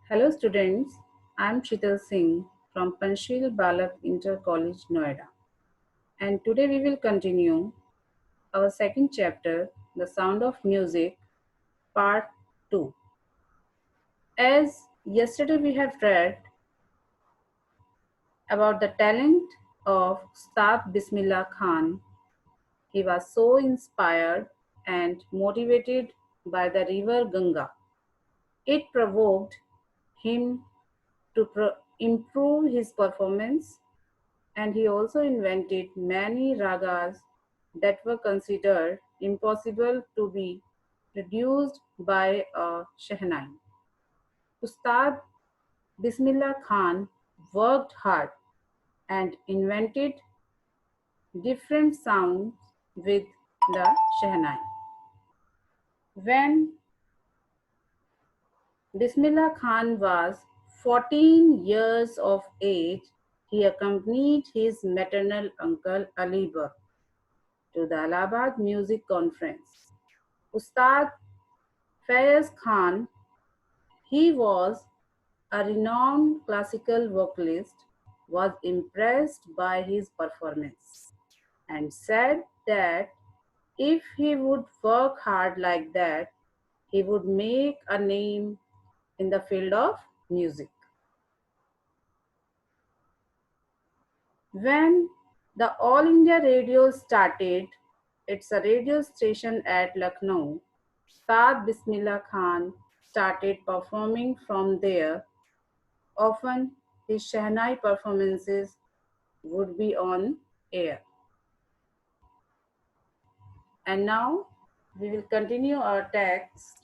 Hello students, I am Shital Singh from Panchsheel Balak Inter College, Noida. And today we will continue our second chapter, The Sound of Music, Part 2. As yesterday we have read about the talent of Ustad Bismillah Khan. He was so inspired and motivated by the river Ganga. It provoked him to improve his performance, and he also invented many ragas that were considered impossible to be produced by a Shehnai. Ustad Bismillah Khan worked hard and invented different sounds with the Shehnai. When Bismillah Khan was 14 years of age, he accompanied his maternal uncle Ali Bak to the Allahabad Music Conference. Ustad Faiz Khan, he was a renowned classical vocalist, was impressed by his performance and said that if he would work hard like that, he would make a name in the field of music. When the All India Radio started, it's a radio station at Lucknow, Saad Bismillah Khan started performing from there. Often his Shehnai performances would be on air. And now we will continue our text.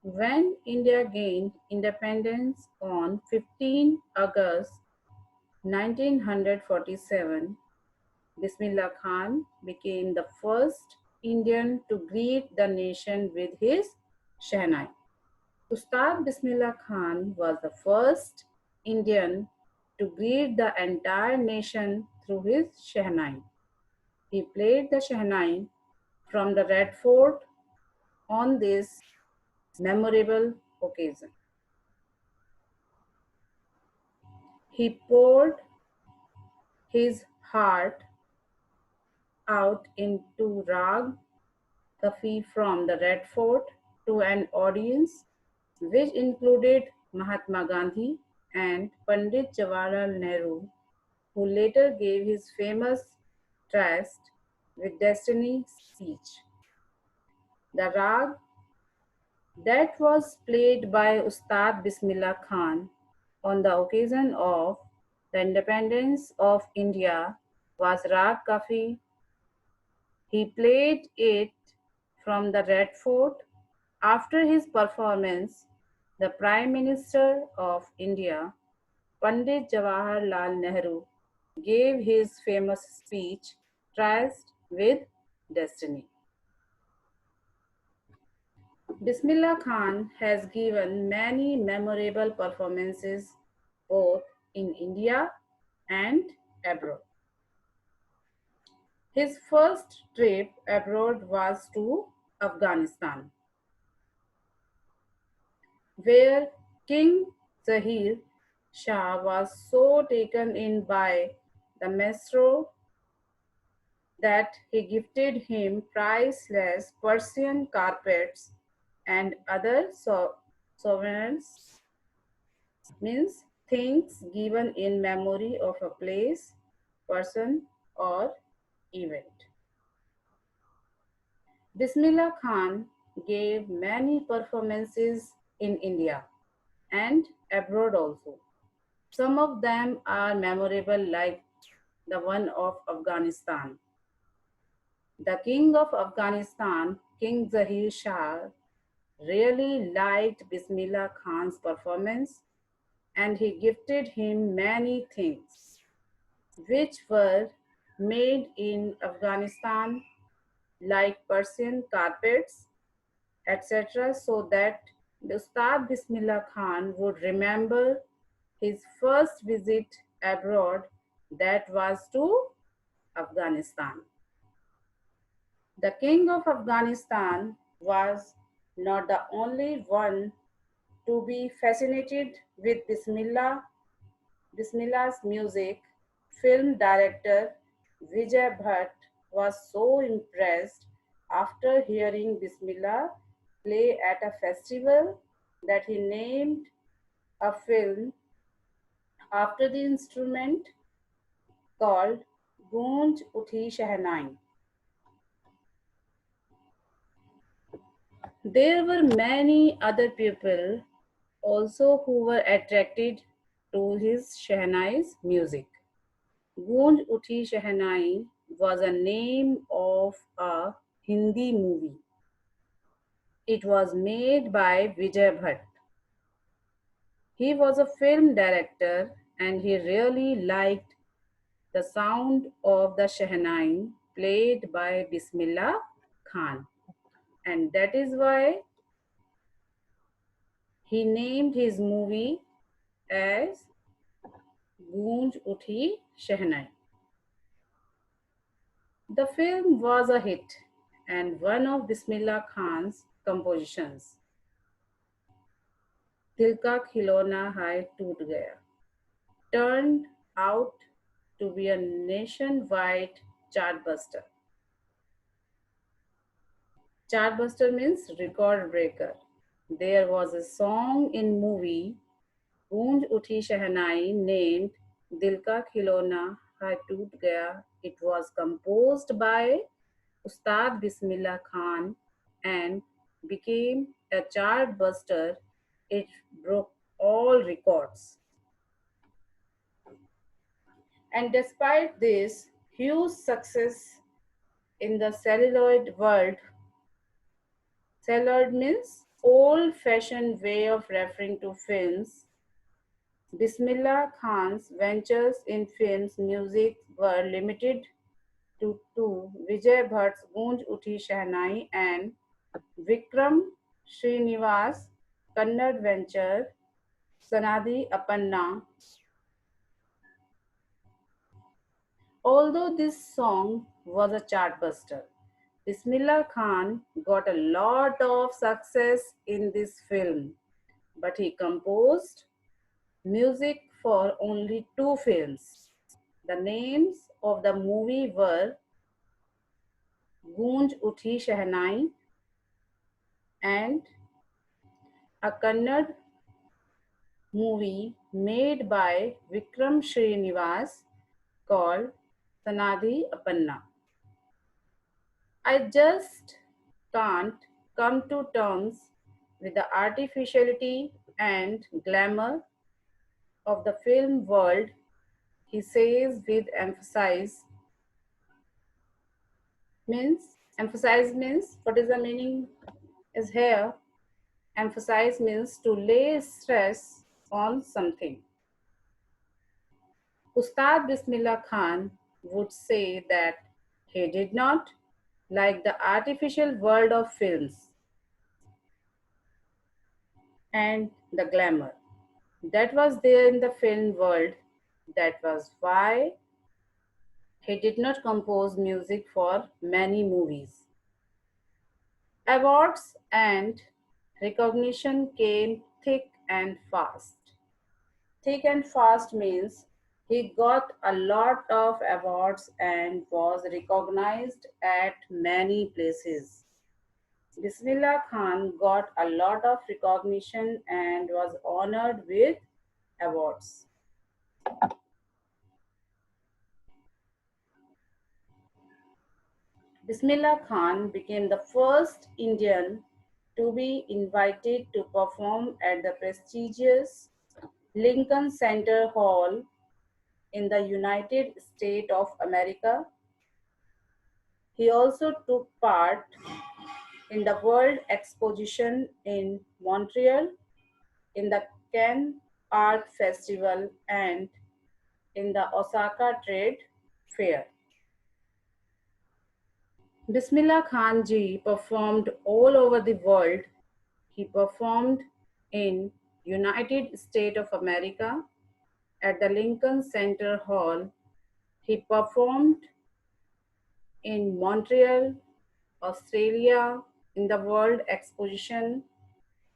When India gained independence on 15 August 1947, Bismillah Khan became the first Indian to greet the nation with his Shehnai. Ustad Bismillah Khan was the first Indian to greet the entire nation through his Shehnai. He played the Shehnai from the Red Fort on this memorable occasion. He poured his heart out into Rag Kafi from the Red Fort to an audience which included Mahatma Gandhi and Pandit Jawaharlal Nehru, who later gave his famous Trust with Destiny speech. The rag that was played by Ustad Bismillah Khan on the occasion of the independence of India was Rag Kafi. He played it from the Red Fort. After his performance, the Prime Minister of India, Pandit Jawaharlal Nehru, gave his famous speech, Trust with Destiny. Bismillah Khan has given many memorable performances both in India and abroad. His first trip abroad was to Afghanistan, where King Zahir Shah was so taken in by the maestro that he gifted him priceless Persian carpets and other souvenirs, means things given in memory of a place, person, or event. Bismillah Khan gave many performances in India and abroad also. Some of them are memorable, like the one of Afghanistan. The king of Afghanistan, King Zahir Shah, really liked Bismillah Khan's performance and he gifted him many things which were made in Afghanistan, like Persian carpets, etc., so that the Ustad Bismillah Khan would remember his first visit abroad, that was to Afghanistan. The king of Afghanistan was not the only one to be fascinated with Bismillah's music. Film director Vijay Bhatt was so impressed after hearing Bismillah play at a festival that he named a film after the instrument called Goonj Uthi Shehnai. There were many other people also who were attracted to his Shehnai's music. Goonj Uthi Shehnai was a name of a Hindi movie. It was made by Vijay Bhatt. He was a film director and he really liked the sound of the Shehnai played by Bismillah Khan. And that is why he named his movie as Goonj Uthi Shehnai. The film was a hit and one of Bismillah Khan's compositions, Dil Ka Khilona Hai Toot Gaya, turned out to be a nationwide chartbuster. Chartbuster means record breaker. There was a song in movie Goonj Uthi Shehnai named Dil Ka Khilona Hai Toot Gaya. It was composed by Ustad Bismillah Khan and became a chartbuster. It broke all records. And despite this huge success in the celluloid world, celluloid means old fashioned way of referring to films. Bismillah Khan's ventures in films music were limited to two, Vijay Bhatt's Goonj Uthi Shehnai and Vikram Srinivas' Kannada venture Sanadi Apanna. Although this song was a chartbuster, Bismillah Khan got a lot of success in this film, but he composed music for only two films. The names of the movie were Goonj Uthi Shehnai and a Kannada movie made by Vikram Srinivas called Sanadhi Apanna. I just can't come to terms with the artificiality and glamour of the film world, he says with emphasis. Emphasize means what is the meaning is here. Emphasize means to lay stress on something. Ustad Bismillah Khan would say that he did not like the artificial world of films and the glamour that was there in the film world. That was why he did not compose music for many movies. Awards and recognition came thick and fast. Thick and fast means he got a lot of awards and was recognized at many places. Bismillah Khan got a lot of recognition and was honored with awards. Bismillah Khan became the first Indian to be invited to perform at the prestigious Lincoln Center Hall in the United States of America. He also took part in the World Exposition in Montreal, in the Cannes Art Festival, and in the Osaka Trade Fair. Bismillah Khan ji performed all over the world. He performed in United States of America at the Lincoln Center Hall. He performed in Montreal, Australia, in the World Exposition.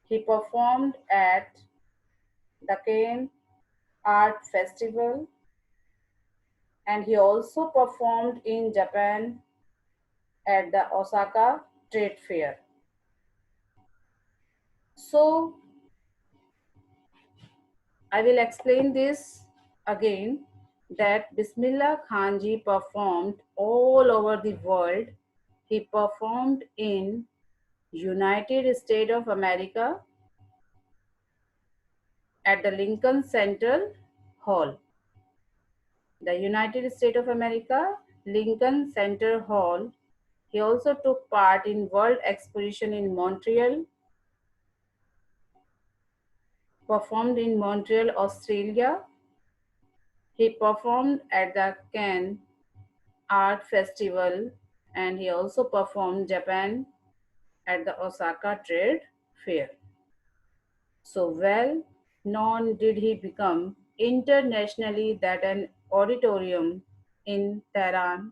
He performed at the Cannes Art Festival, and he also performed in Japan at the Osaka Trade Fair. So I will explain this again, that Bismillah Khanji performed all over the world. He performed in United States of America at the Lincoln Center Hall. The United States of America, Lincoln Center Hall. He also took part in World Exposition in Montreal, performed in Montreal, Australia. He performed at the Cannes Art Festival, and he also performed Japan at the Osaka Trade Fair. So well known did he become internationally that an auditorium in Tehran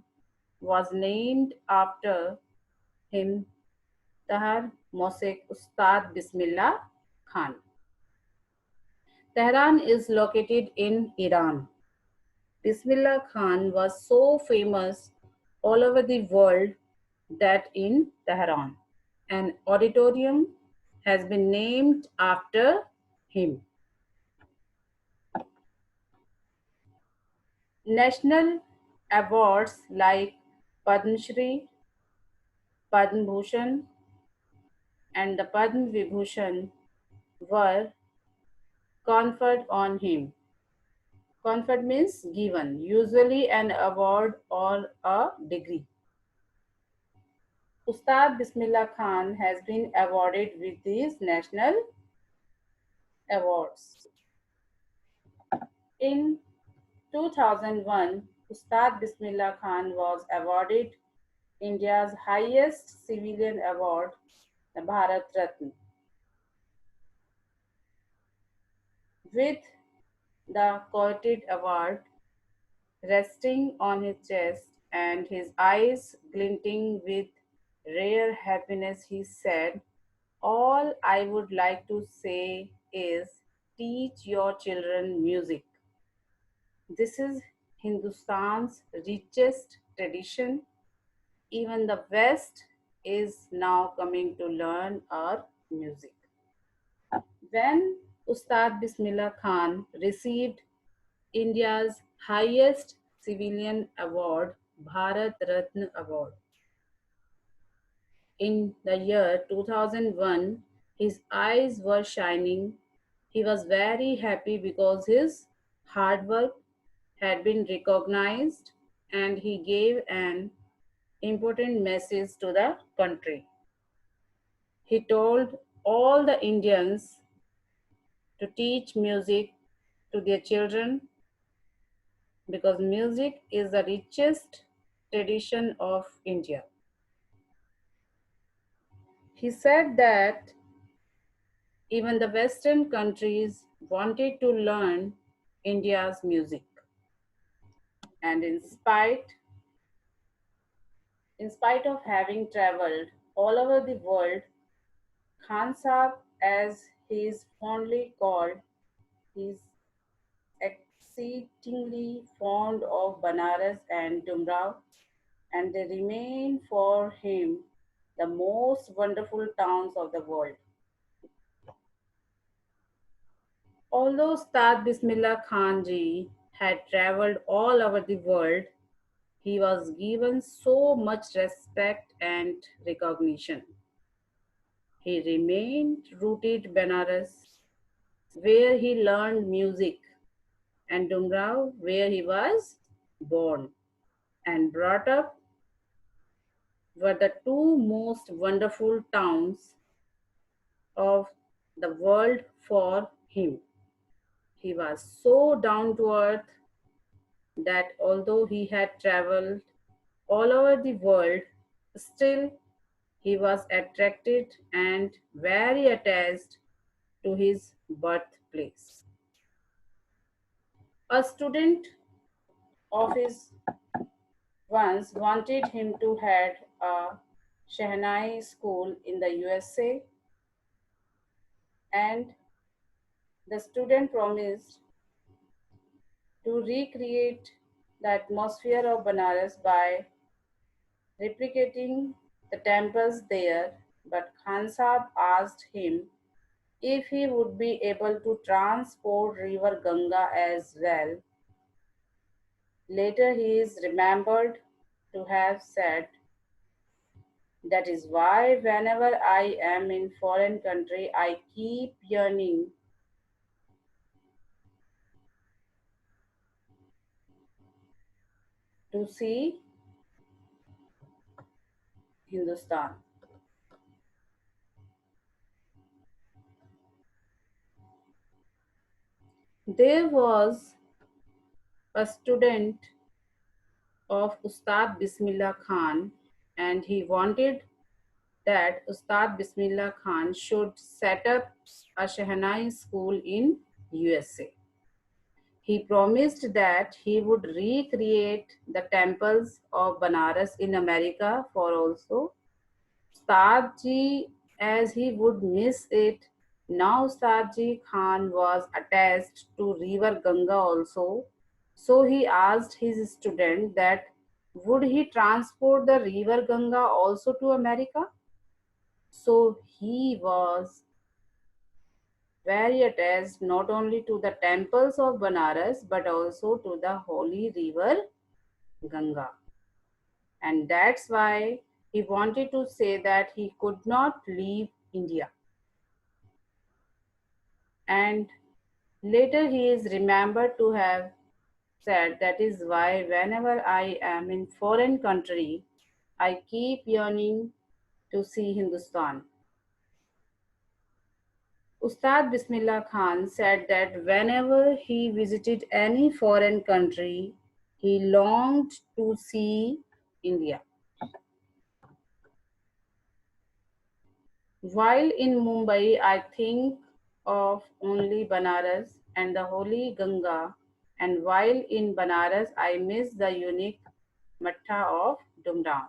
was named after him, Tahar Mosque Ustad Bismillah Khan. Tehran is located in Iran. Bismillah Khan was so famous all over the world that in Tehran, an auditorium has been named after him. National awards like Padma Shri, Padma Bhushan, and the Padma Vibhushan were conferred on him. Conferred means given, usually an award or a degree. Ustad Bismillah Khan has been awarded with these national awards. In 2001, Ustad Bismillah Khan was awarded India's highest civilian award, the Bharat Ratna. With the coveted award resting on his chest and his eyes glinting with rare happiness, he said, "All I would like to say is teach your children music. This is Hindustan's richest tradition. Even the West is now coming to learn our music." When Ustad Bismillah Khan received India's highest civilian award, Bharat Ratna Award, in the year 2001, his eyes were shining. He was very happy because his hard work had been recognized, and he gave an important message to the country. He told all the Indians to teach music to their children because music is the richest tradition of India. He said that even the Western countries wanted to learn India's music. And in spite of having traveled all over the world, Khan Sahib, as he is fondly called, is exceedingly fond of Banaras and Dumrao, and they remain for him the most wonderful towns of the world. Although Ustad Bismillah Khan ji had traveled all over the world, he was given so much respect and recognition. He remained rooted Benares, where he learned music, and Dumrao, where he was born and brought up, were the two most wonderful towns of the world for him. He was so down to earth that although he had traveled all over the world, still he was attracted and very attached to his birthplace. A student of his once wanted him to head a Shehnai School in the USA, and the student promised to recreate the atmosphere of Banaras by replicating the temples there. But Khan Sahib asked him if he would be able to transport river Ganga as well. Later he is remembered to have said, that is why whenever I am in foreign country I keep yearning to see Hindustan. There was a student of Ustad Bismillah Khan, and he wanted that Ustad Bismillah Khan should set up a Shehnai school in USA. He promised that he would recreate the temples of Banaras in America for also Ustadji, as he would miss it. Now Ustadji Khan was attached to river Ganga also, so he asked his student that would he transport the river Ganga also to America? So he was very attached not only to the temples of Banaras but also to the holy river Ganga. And that's why he wanted to say that he could not leave India. And later he is remembered to have said, that is why whenever I am in foreign country, I keep yearning to see Hindustan. Ustad Bismillah Khan said that whenever he visited any foreign country, he longed to see India. While in Mumbai, I think of only Banaras and the holy Ganga, and while in Banaras, I miss the unique Matta of Dumraon.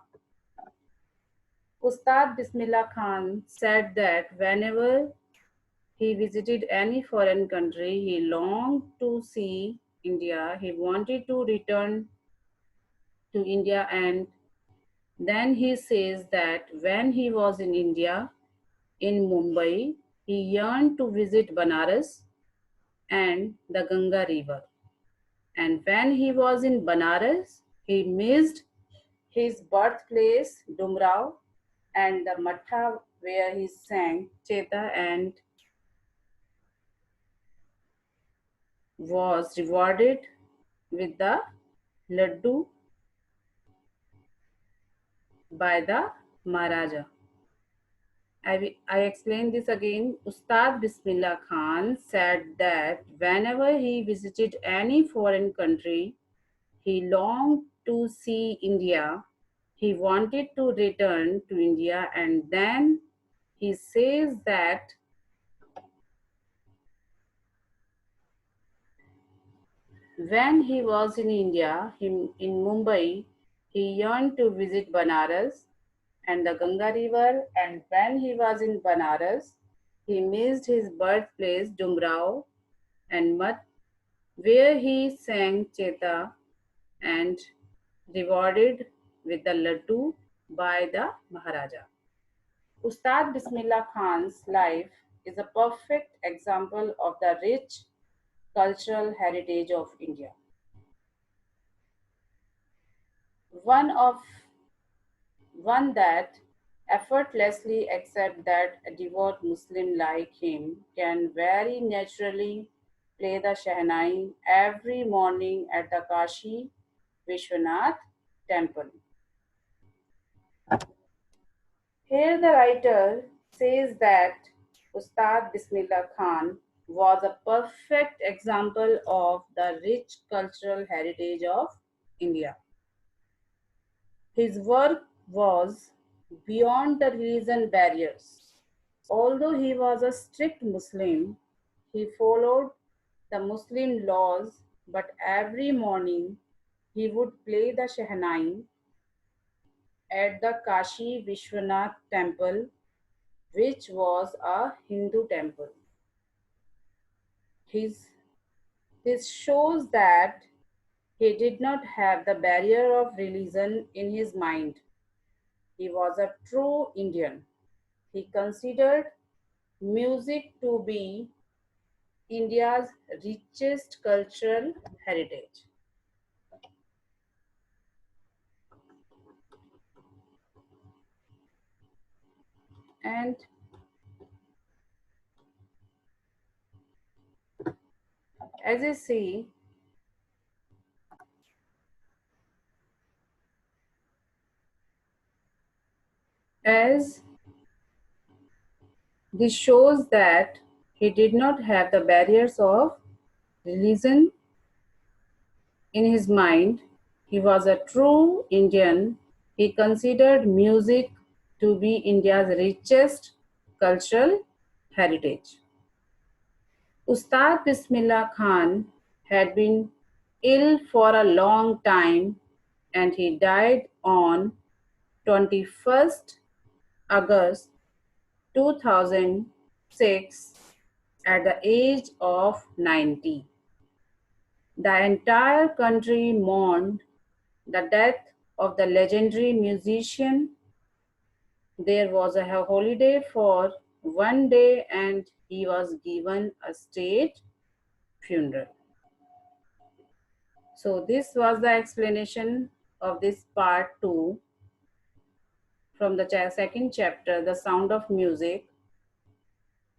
Ustad Bismillah Khan said that whenever he visited any foreign country, he longed to see India. He wanted to return to India, and then he says that when he was in India, in Mumbai, he yearned to visit Banaras and the Ganga River. And when he was in Banaras, he missed his birthplace, Dumrao, and the Matta where he sang Cheta and was rewarded with the laddu by the Maharaja. I explain this again. Ustad Bismillah Khan said that whenever he visited any foreign country, he longed to see India. He wanted to return to India, and then he says that when he was in India, in Mumbai, he yearned to visit Banaras and the Ganga River, and when he was in Banaras, he missed his birthplace, Dumrao and Math, where he sang Cheta and rewarded with the laddu by the Maharaja. Ustad Bismillah Khan's life is a perfect example of the rich cultural heritage of India. One of one that effortlessly accept that a devout Muslim like him can very naturally play the Shehnai every morning at the Kashi Vishwanath temple. Here the writer says that Ustad Bismillah Khan was a perfect example of the rich cultural heritage of India. His work was beyond the religion barriers. Although he was a strict Muslim, he followed the Muslim laws, but every morning he would play the Shehnai at the Kashi Vishwanath temple, which was a Hindu temple. His, this shows that he did not have the barrier of religion in his mind. He was a true Indian. He considered music to be India's richest cultural heritage. And as you see, as this shows that he did not have the barriers of religion in his mind. He was a true Indian. He considered music to be India's richest cultural heritage. Ustad Bismillah Khan had been ill for a long time and he died on 21st August 2006 at the age of 90. The entire country mourned the death of the legendary musician. There was a holiday for one day and he was given a state funeral. So this was the explanation of this part 2 from the second chapter, The Sound of Music.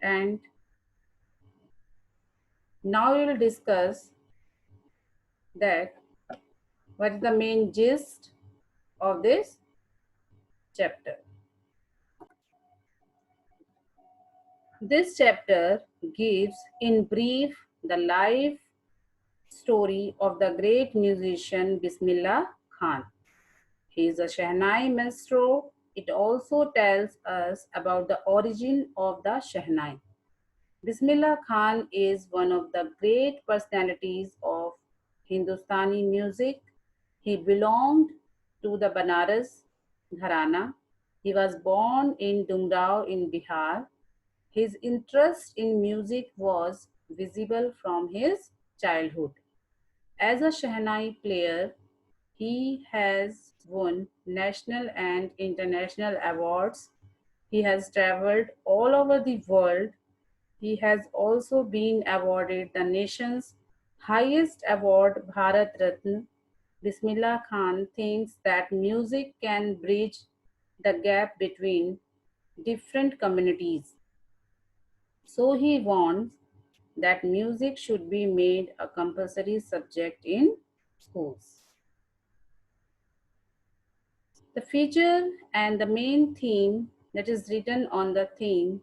And now we will discuss that what is the main gist of this chapter. This chapter gives in brief the life story of the great musician Bismillah Khan. He is a Shehnai maestro. It also tells us about the origin of the Shehnai. Bismillah Khan is one of the great personalities of Hindustani music. He belonged to the Banaras Gharana. He was born in Dumrao in Bihar. His interest in music was visible from his childhood. As a Shehnai player, he has won national and international awards. He has traveled all over the world. He has also been awarded the nation's highest award, Bharat Ratna. Bismillah Khan thinks that music can bridge the gap between different communities. So he wants that music should be made a compulsory subject in schools. The feature and the main theme that is written on the theme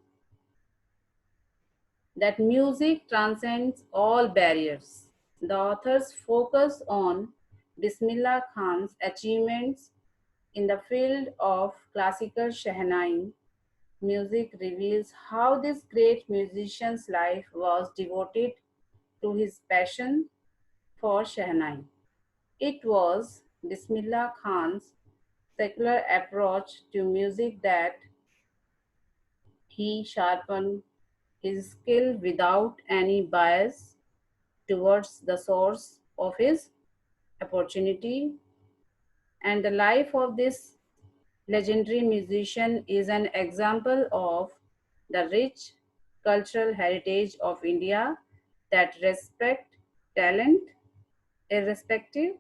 that music transcends all barriers. The authors focus on Bismillah Khan's achievements in the field of classical Shehnai. Music reveals how this great musician's life was devoted to his passion for Shehnai. It was Bismillah Khan's secular approach to music that he sharpened his skill without any bias towards the source of his opportunity. And the life of this legendary musician is an example of the rich cultural heritage of India that respect talent irrespective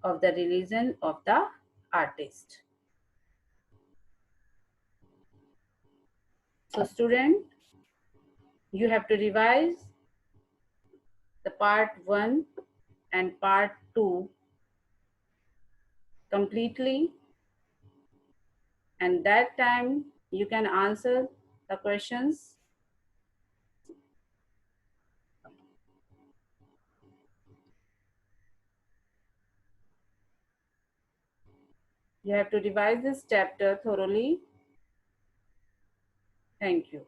of the religion of the artist. So student, you have to revise the part 1 and part 2 completely, and that time you can answer the questions. You have to revise this chapter thoroughly. Thank you.